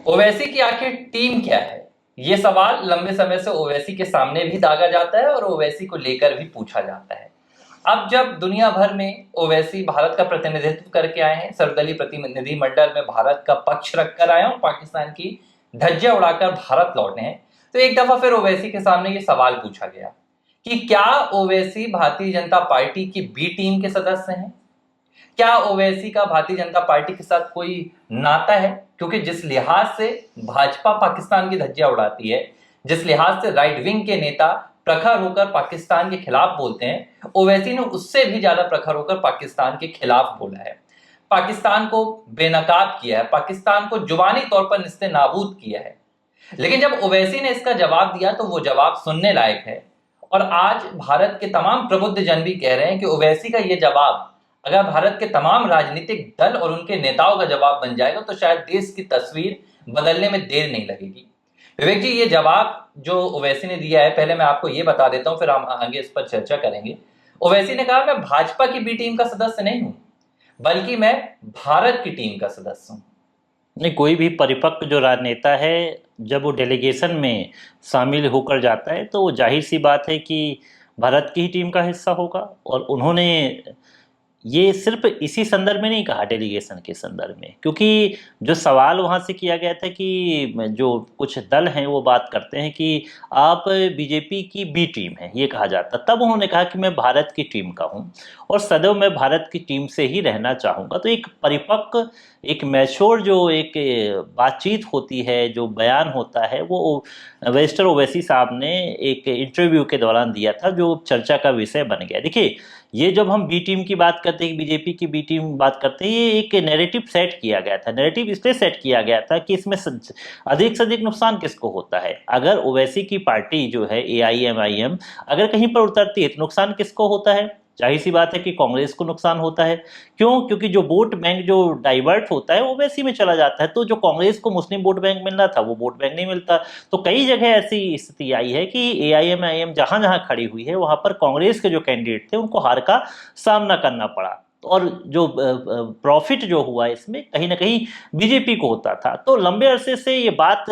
ओवैसी की आखिर टीम क्या है? ये सवाल लंबे समय से ओवैसी के सामने भी दागा जाता है और ओवैसी को लेकर भी पूछा जाता है। अब जब दुनिया भर में ओवैसी भारत का प्रतिनिधित्व करके आए हैं, सर्वदलीय प्रतिनिधिमंडल में भारत का पक्ष रखकर आए हैं और पाकिस्तान की धज्जियां उड़ाकर भारत लौटे हैं, तो एक दफा फिर ओवैसी के सामने ये सवाल पूछा गया कि क्या ओवैसी भारतीय जनता पार्टी की बी टीम के सदस्य हैं? क्या ओवैसी का भारतीय जनता पार्टी के साथ कोई नाता है? क्योंकि जिस लिहाज से भाजपा पाकिस्तान की धज्जियां उड़ाती है, जिस लिहाज से राइट विंग के नेता प्रखर होकर पाकिस्तान के खिलाफ बोलते हैं, ओवैसी ने उससे भी ज्यादा प्रखर होकर पाकिस्तान के खिलाफ बोला है, पाकिस्तान को बेनकाब किया है, पाकिस्तान को जुबानी तौर पर निस्ते नाबूद किया है। लेकिन जब ओवैसी ने इसका जवाब दिया तो वो जवाब सुनने लायक है। और आज भारत के तमाम प्रबुद्ध जन भी कह रहे हैं कि ओवैसी का ये जवाब अगर भारत के तमाम राजनीतिक दल और उनके नेताओं का जवाब बन जाएगा तो शायद देश की तस्वीर बदलने में देर नहीं लगेगी। विवेक जी, ये जवाब जो ओवैसी ने दिया है, पहले मैं आपको ये बता देता हूं, फिर हम आगे इस पर चर्चा करेंगे। ओवैसी ने कहा, मैं भाजपा की बी टीम का सदस्य नहीं हूं, बल्कि मैं भारत की टीम का सदस्य हूं। नहीं, कोई भी परिपक्व जो राजनेता है, जब वो डेलीगेशन में शामिल होकर जाता है तो वो जाहिर सी बात है कि भारत की ही टीम का हिस्सा होगा। और उन्होंने ये सिर्फ इसी संदर्भ में नहीं कहा, डेलीगेशन के संदर्भ में, क्योंकि जो सवाल वहाँ से किया गया था कि जो कुछ दल हैं वो बात करते हैं कि आप बीजेपी की बी टीम है, ये कहा जाता। तब उन्होंने कहा कि मैं भारत की टीम का हूँ और सदैव मैं भारत की टीम से ही रहना चाहूँगा। तो एक परिपक्व, एक मैच्योर जो एक बातचीत होती है, जो बयान होता है, वो वेस्टर ओवैसी साहब ने एक इंटरव्यू के दौरान दिया था, जो चर्चा का विषय बन गया। देखिए, ये जब हम बी टीम की बात करते हैं, बीजेपी की बी टीम बात करते हैं, ये एक नैरेटिव सेट किया गया था। नैरेटिव इसलिए सेट किया गया था कि इसमें अधिक से अधिक नुकसान किसको होता है। अगर ओवैसी की पार्टी जो है एआईएमआईएम अगर कहीं पर उतरती है तो नुकसान किसको होता है? जाहिर सी बात है कि कांग्रेस को नुकसान होता है। क्यों? क्योंकि जो वोट बैंक जो डाइवर्ट होता है वो वैसी में चला जाता है। तो जो कांग्रेस को मुस्लिम वोट बैंक मिलना था वो वोट बैंक नहीं मिलता। तो कई जगह ऐसी स्थिति आई है कि एआईएमआईएम जहां जहां खड़ी हुई है वहां पर कांग्रेस के जो कैंडिडेट थे उनको हार का सामना करना पड़ा। और जो प्रॉफिट जो हुआ इसमें कहीं ना कहीं बीजेपी को होता था। तो लंबे अरसे से ये बात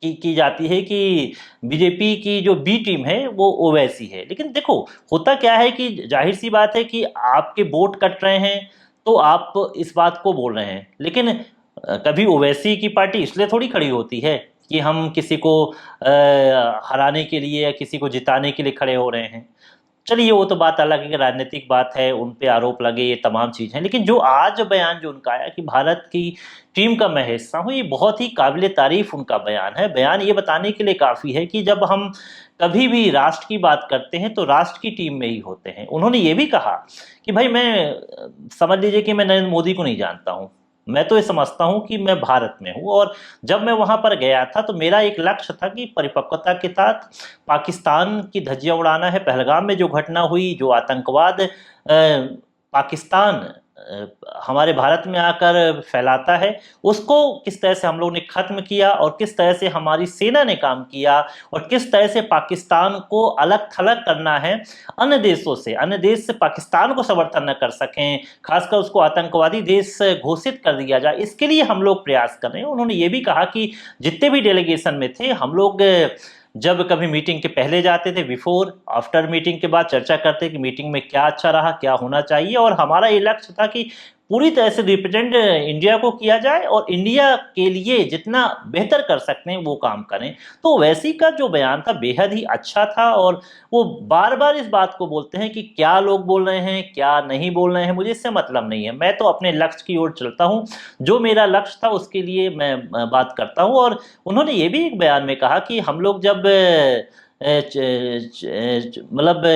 की जाती है कि बीजेपी की जो बी टीम है वो ओवैसी है। लेकिन देखो, होता क्या है कि जाहिर सी बात है कि आपके वोट कट रहे हैं तो आप इस बात को बोल रहे हैं। लेकिन कभी ओवैसी की पार्टी इसलिए थोड़ी खड़ी होती है कि हम किसी को हराने के लिए या किसी को जिताने के लिए खड़े हो रहे हैं। चलिए, वो तो बात अलग है कि राजनीतिक बात है, उन पे आरोप लगे, ये तमाम चीज़ हैं। लेकिन जो आज बयान जो उनका आया कि भारत की टीम का मैं हिस्सा हूँ, ये बहुत ही काबिल तारीफ उनका बयान है। बयान ये बताने के लिए काफ़ी है कि जब हम कभी भी राष्ट्र की बात करते हैं तो राष्ट्र की टीम में ही होते हैं। उन्होंने ये भी कहा कि भाई, मैं समझ लीजिए कि मैं नरेंद्र मोदी को नहीं जानता हूँ, मैं तो ये समझता हूँ कि मैं भारत में हूँ। और जब मैं वहाँ पर गया था तो मेरा एक लक्ष्य था कि परिपक्वता के साथ पाकिस्तान की धज्जियां उड़ाना है। पहलगाम में जो घटना हुई, जो आतंकवाद पाकिस्तान हमारे भारत में आकर फैलाता है, उसको किस तरह से हम लोग ने खत्म किया और किस तरह से हमारी सेना ने काम किया और किस तरह से पाकिस्तान को अलग थलग करना है अन्य देशों से, अन्य देश से पाकिस्तान को समर्थन न कर सकें, खासकर उसको आतंकवादी देश घोषित कर दिया जाए, इसके लिए हम लोग प्रयास कर रहे हैं। उन्होंने ये भी कहा कि जितने भी डेलीगेशन में थे हम लोग जब कभी मीटिंग के पहले जाते थे, बिफोर आफ्टर मीटिंग के बाद चर्चा करते कि मीटिंग में क्या अच्छा रहा, क्या होना चाहिए। और हमारा ये लक्ष्य था कि पूरी तरह से रिप्रेजेंट इंडिया को किया जाए और इंडिया के लिए जितना बेहतर कर सकते हैं वो काम करें। तो वैसी का जो बयान था बेहद ही अच्छा था। और वो बार बार इस बात को बोलते हैं कि क्या लोग बोल रहे हैं, क्या नहीं बोल रहे हैं, मुझे इससे मतलब नहीं है, मैं तो अपने लक्ष्य की ओर चलता हूँ, जो मेरा लक्ष्य था उसके लिए मैं बात करता हूँ। और उन्होंने ये भी एक बयान में कहा कि हम लोग जब मतलब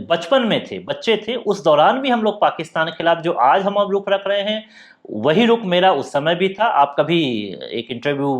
बचपन में थे, बच्चे थे, उस दौरान भी हम लोग पाकिस्तान के खिलाफ जो आज हम अब रुख रख रहे हैं वही रुख मेरा उस समय भी था। आप कभी एक इंटरव्यू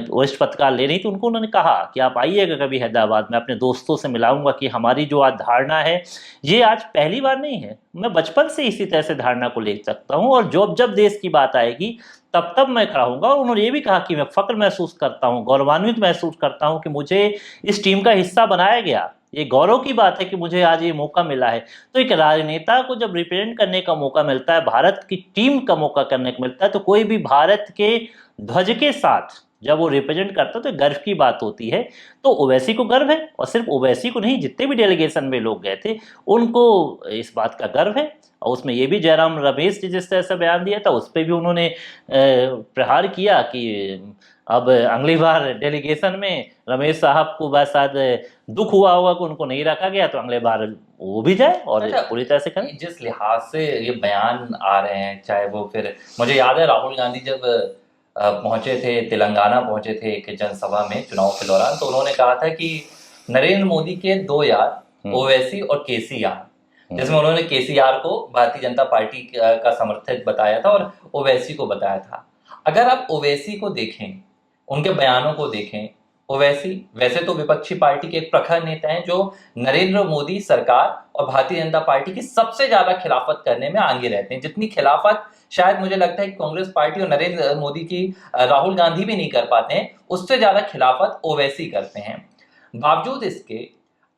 वरिष्ठ पत्रकार ले रही थी, उनको उन्होंने कहा कि आप आइएगा कभी हैदराबाद, मैं अपने दोस्तों से मिलाऊंगा कि हमारी जो आज धारणा है ये आज पहली बार नहीं है, मैं बचपन से इसी तरह से धारणा को ले सकता हूँ और जब जब देश की बात आएगी तब तब मैं खड़ा हूँगा। और उन्होंने ये भी कहा कि मैं फक्र महसूस करता हूँ, गौरवान्वित महसूस करता हूँ कि मुझे इस टीम का हिस्सा बनाया गया। ये गौरव की बात है कि मुझे आज ये मौका मिला है। तो एक राजनेता को जब रिप्रेजेंट करने का मौका मिलता है, भारत की टीम का मौका करने को मिलता है, तो कोई भी भारत के ध्वज के साथ जब वो रिप्रेजेंट करता है तो गर्व की बात होती है। तो ओवैसी को गर्व है, और सिर्फ ओवैसी को नहीं, जितने भी डेलीगेशन में लोग गए थे उनको इस बात का गर्व है। और उसमें ये भी जयराम रमेश जी जिस तरह से बयान दिया था उस पर भी उन्होंने प्रहार किया कि अब अगली बार डेलीगेशन में रमेश साहब को बस शायद दुख हुआ होगा कि उनको नहीं रखा गया, तो अगले बार वो भी जाए और अच्छा, पूरी तरह से करें। जिस लिहाज से ये बयान आ रहे हैं, चाहे वो फिर मुझे याद है राहुल गांधी जब पहुंचे थे, तेलंगाना पहुंचे थे एक जनसभा में चुनाव के दौरान, तो उन्होंने कहा था कि नरेंद्र मोदी के दो यार ओवैसी और केसीआर, जिसमें उन्होंने केसीआर को भारतीय जनता पार्टी का समर्थक बताया था और ओवैसी को बताया था। अगर आप ओवैसी को देखें, उनके बयानों को देखें, ओवैसी वैसे तो विपक्षी पार्टी के एक प्रखर नेता हैं जो नरेंद्र मोदी सरकार और भारतीय जनता पार्टी की सबसे ज्यादा खिलाफत करने में आगे रहते हैं। जितनी खिलाफत शायद मुझे लगता है कि कांग्रेस पार्टी और नरेंद्र मोदी की राहुल गांधी भी नहीं कर पाते हैं, उससे ज्यादा खिलाफत ओवैसी करते हैं। बावजूद इसके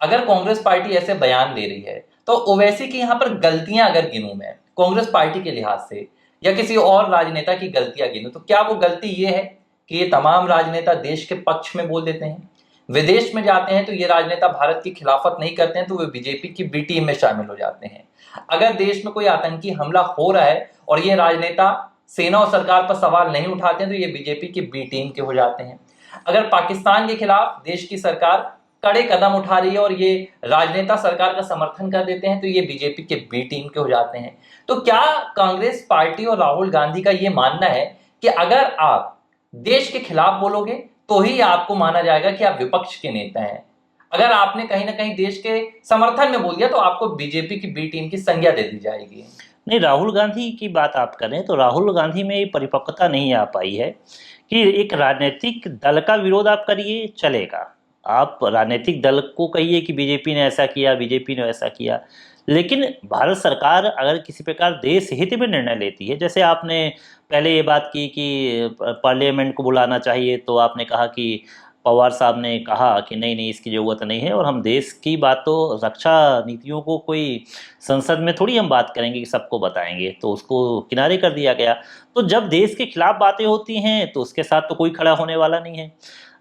अगर कांग्रेस पार्टी ऐसे बयान दे रही है तो ओवैसी की यहाँ पर गलतियां अगर गिनूं मैं कांग्रेस पार्टी के लिहाज से या किसी और राजनेता की गलतियां गिनूं, तो क्या वो गलती ये है कि ये तमाम राजनेता देश के पक्ष में बोल देते हैं, विदेश में जाते हैं तो ये राजनेता भारत की खिलाफत नहीं करते हैं तो वे बीजेपी की बी टीम में शामिल हो जाते हैं। अगर देश में कोई आतंकी हमला हो रहा है और ये राजनेता सेना और सरकार पर सवाल नहीं उठाते हैं तो ये बीजेपी की बी टीम के हो जाते हैं। अगर पाकिस्तान के खिलाफ देश की सरकार कड़े कदम उठा रही है और ये राजनेता सरकार का समर्थन कर देते हैं तो ये बीजेपी के बी टीम के हो जाते हैं। तो क्या कांग्रेस पार्टी और राहुल गांधी का ये मानना है कि अगर आप देश के खिलाफ बोलोगे तो ही आपको माना जाएगा कि आप विपक्ष के नेता हैं, अगर आपने कहीं ना कहीं देश के समर्थन में बोल दिया तो आपको बीजेपी की बी टीम की संज्ञा दे दी जाएगी? नहीं, राहुल गांधी की बात आप करें तो राहुल गांधी में ये परिपक्वता नहीं आ पाई है कि एक राजनीतिक दल का विरोध आप करिए चलेगा, आप राजनीतिक दल को कहिए कि बीजेपी ने ऐसा किया, बीजेपी ने ऐसा किया, लेकिन भारत सरकार अगर किसी प्रकार देश हित में निर्णय लेती है, जैसे आपने पहले ये बात की कि पार्लियामेंट को बुलाना चाहिए, तो आपने कहा कि पवार साहब ने कहा कि नहीं नहीं इसकी ज़रूरत नहीं है, और हम देश की बात तो रक्षा नीतियों को कोई संसद में थोड़ी हम बात करेंगे कि सबको बताएंगे, तो उसको किनारे कर दिया गया। तो जब देश के खिलाफ बातें होती हैं तो उसके साथ तो कोई खड़ा होने वाला नहीं है।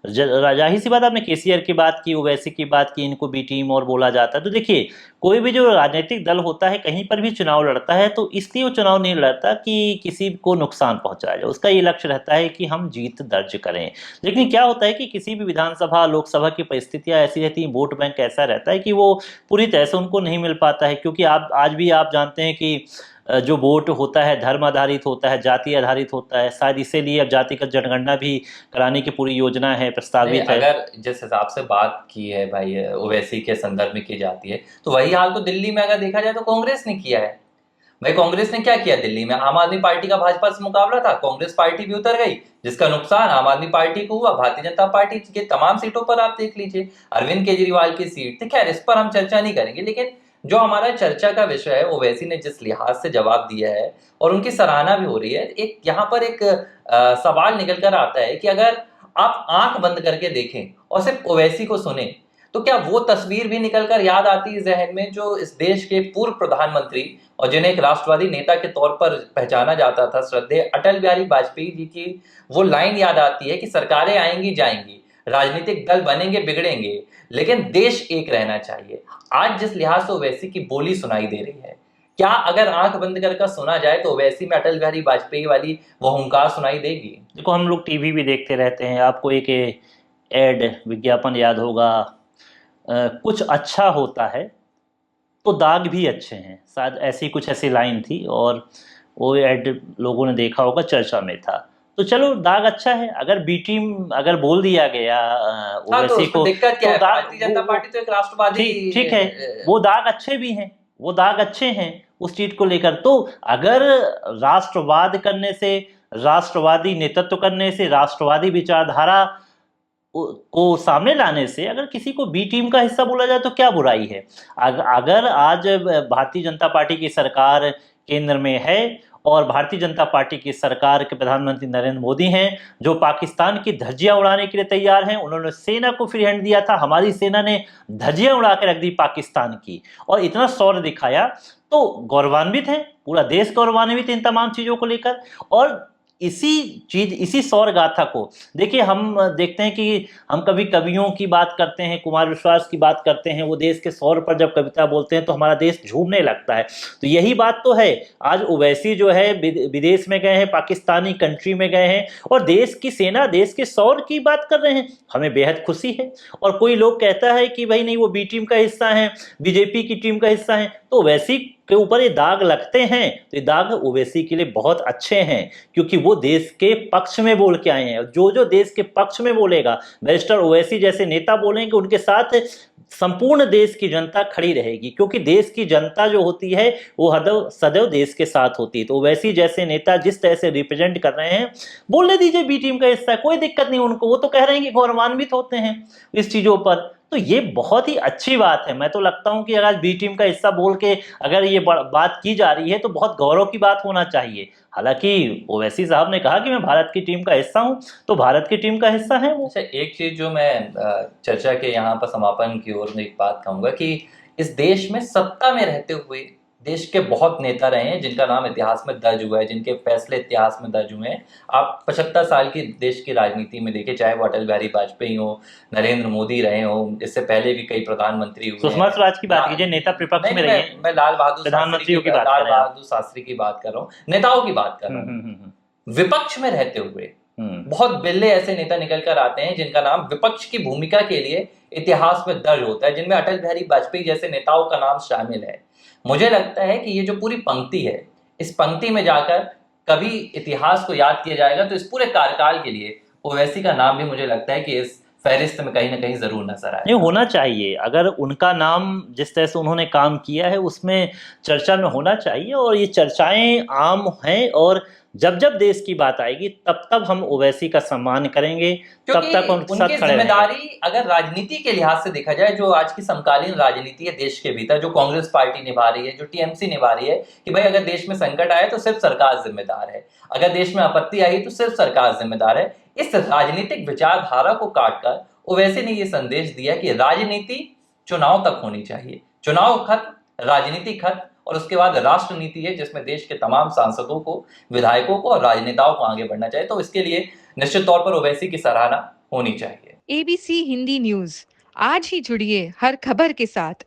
जाहिर सी बात, आपने केसीआर की बात की, ओवैसी की बात की, इनको बी टीम और बोला जाता है। तो देखिए, कोई भी जो राजनीतिक दल होता है कहीं पर भी चुनाव लड़ता है तो इसलिए वो चुनाव नहीं लड़ता कि किसी को नुकसान पहुंचाया जाए, उसका ये लक्ष्य रहता है कि हम जीत दर्ज करें। लेकिन क्या होता है कि किसी भी विधानसभा लोकसभा की परिस्थितियां ऐसी रहती हैं, वोट बैंक ऐसा रहता है कि वो पूरी तरह से उनको नहीं मिल पाता है, क्योंकि आप आज भी आप जानते हैं कि जो वोट होता है धर्म आधारित होता है, जाति आधारित होता है। शायद इसीलिए अब जातिगत जनगणना भी कराने की पूरी योजना है, प्रस्तावित है। अगर जिस हिसाब से बात की है भाई ओवैसी के संदर्भ में की जाती है, तो वही हाल तो दिल्ली में अगर देखा जाए तो कांग्रेस ने किया है। भाई कांग्रेस ने क्या किया दिल्ली में? आम आदमी पार्टी का भाजपा से मुकाबला था, कांग्रेस पार्टी भी उतर गई, जिसका नुकसान आम आदमी पार्टी को हुआ। भारतीय जनता पार्टी के तमाम सीटों पर आप देख लीजिए, अरविंद केजरीवाल की सीट थी। खैर इस पर हम चर्चा नहीं करेंगे, लेकिन जो हमारा चर्चा का विषय है, ओवैसी ने जिस लिहाज से जवाब दिया है और उनकी सराहना भी हो रही है, एक यहाँ पर एक सवाल निकल कर आता है कि अगर आप आंख बंद करके देखें और सिर्फ ओवैसी को सुने तो क्या वो तस्वीर भी निकलकर याद आती है जहन में जो इस देश के पूर्व प्रधानमंत्री और जिन्हें एक राष्ट्रवादी नेता के तौर पर पहचाना जाता था, श्रद्धेय अटल बिहारी वाजपेयी जी की वो लाइन याद आती है कि सरकारें आएंगी जाएंगी, राजनीतिक दल बनेंगे बिगड़ेंगे, लेकिन देश एक रहना चाहिए। आज जिस लिहाज से ओवैसी की बोली सुनाई दे रही है, क्या अगर आंख बंद कर सुना जाए तो ओवैसी में अटल बिहारी वाजपेयी वाली वो हुंकार सुनाई देगी? देखो, हम लोग टीवी भी देखते रहते हैं, आपको एक एड विज्ञापन याद होगा, कुछ अच्छा होता है तो दाग भी अच्छे हैं, शायद ऐसी लाइन थी, और वो एड लोगों ने देखा होगा, चर्चा में था। तो चलो दाग अच्छा है, अगर बी टीम अगर बोल दिया गया ओवैसी को, दिक्कत क्या तो है? दाग, भारतीय जनता पार्टी तो एक राष्ट्रवादी, ठीक है, वो दाग अच्छे भी हैं, वो दाग अच्छे हैं उस चीज को लेकर। तो अगर राष्ट्रवाद करने से, राष्ट्रवादी नेतृत्व करने से, राष्ट्रवादी विचारधारा को सामने लाने से अगर किसी को बी टीम का हिस्सा बोला जाए तो क्या बुराई है? अगर आज भारतीय जनता पार्टी की सरकार केंद्र में है और भारतीय जनता पार्टी की सरकार के प्रधानमंत्री नरेंद्र मोदी हैं, जो पाकिस्तान की धज्जियां उड़ाने के लिए तैयार हैं, उन्होंने सेना को फ्री हैंड दिया था, हमारी सेना ने धज्जियां उड़ा के रख दी पाकिस्तान की और इतना शौर्य दिखाया, तो गौरवान्वित है, पूरा देश गौरवान्वित है इन तमाम चीजों को लेकर। और इसी चीज, इसी सौर गाथा को देखिए। हम देखते हैं कि हम कभी कवियों की बात करते हैं, कुमार विश्वास की बात करते हैं, वो देश के सौर पर जब कविता बोलते हैं तो हमारा देश झूमने लगता है। तो यही बात तो है, आज ओवैसी जो है विदेश में गए हैं, पाकिस्तानी कंट्री में गए हैं और देश की सेना, देश के सौर की बात कर रहे हैं, हमें बेहद खुशी है। और कोई लोग कहता है कि भाई नहीं वो बी टीम का हिस्सा है, बीजेपी की टीम का हिस्सा है, तो ओवैसी के ऊपर ये दाग लगते हैं तो ये दाग ओवैसी के लिए बहुत अच्छे हैं, क्योंकि वो देश के पक्ष में बोल के आए हैं। जो जो देश के पक्ष में बोलेगा, बैरिस्टर ओवैसी जैसे नेता बोलेंगे, उनके साथ संपूर्ण देश की जनता खड़ी रहेगी, क्योंकि देश की जनता जो होती है वो हरदम सदैव देश के साथ होती है। तो ओवैसी जैसे नेता जिस तरह से रिप्रेजेंट कर रहे हैं, बोलने दीजिए बी टीम का हिस्सा है, कोई दिक्कत नहीं उनको, वो तो कह रहे हैं कि गौरवान्वित होते हैं इस चीजों पर। तो ये बहुत ही अच्छी बात है। मैं तो लगता हूं कि अगर बी टीम का हिस्सा बोल के अगर ये बात की जा रही है तो बहुत गौरव की बात होना चाहिए। हालांकि ओवैसी साहब ने कहा कि मैं भारत की टीम का हिस्सा हूं, तो भारत की टीम का हिस्सा है वो। अच्छा, एक चीज जो मैं चर्चा के यहाँ पर समापन की ओर में एक बात कहूंगा कि इस देश में सत्ता में रहते हुए देश के बहुत नेता रहे हैं जिनका नाम इतिहास में दर्ज हुआ है, जिनके फैसले इतिहास में दर्ज हुए हैं। आप 75 साल की देश की राजनीति में देखिए, चाहे वो अटल बिहारी वाजपेयी हो, नरेंद्र मोदी रहे हो, इससे पहले भी कई प्रधानमंत्री हुए सुषमा हैं। स्वराज की बात कीजिए, नेता विपक्ष में रही है। मैं लाल बहादुर प्रधानमंत्रियों की बात लाल कर रहे हैं आप। बहादुर शास्त्री की बात कर रहा हूँ, नेताओं की बात कर रहा हूँ। विपक्ष में रहते हुए बहुत बिल्ले ऐसे नेता निकल कर आते हैं जिनका नाम विपक्ष की भूमिका के लिए इतिहास में दर्ज होता है, जिनमें अटल बिहारी वाजपेयी जैसे नेताओं का नाम शामिल है। मुझे लगता है कि ये जो पूरी पंक्ति है, इस पंक्ति में जाकर कभी इतिहास को याद किया जाएगा तो इस पूरे कार्यकाल के लिए ओवैसी का नाम भी मुझे लगता है कि इस फहरिस्त में कहीं ना कहीं जरूर नजर आए। नहीं, होना चाहिए। अगर उनका नाम जिस तरह से उन्होंने काम किया है उसमें चर्चा में होना चाहिए, और ये चर्चाएं आम हैं। और जब जब देश की बात आएगी तब तब हम ओवैसी का सम्मान करेंगे, तब तक उनके साथ उनकी खड़े रहेंगे। जिम्मेदारी अगर राजनीति के लिहाज से देखा जाए, जो आज की समकालीन राजनीति है देश के भीतर, जो कांग्रेस पार्टी निभा रही है, जो टीएमसी निभा रही है, कि भाई अगर देश में संकट आए तो सिर्फ सरकार जिम्मेदार है, अगर देश में आपत्ति आई तो सिर्फ सरकार जिम्मेदार है। इस राजनीतिक विचारधारा को काटकर ओवैसी ने ये संदेश दिया कि राजनीति चुनाव तक होनी चाहिए, चुनाव खत्म, राजनीति खत्म, और उसके बाद राष्ट्र नीति है जिसमें देश के तमाम सांसदों को, विधायकों को और राजनेताओं को आगे बढ़ना चाहिए। तो इसके लिए निश्चित तौर पर ओवैसी की सराहना होनी चाहिए। एबीसी हिंदी न्यूज, आज ही जुड़िए हर खबर के साथ।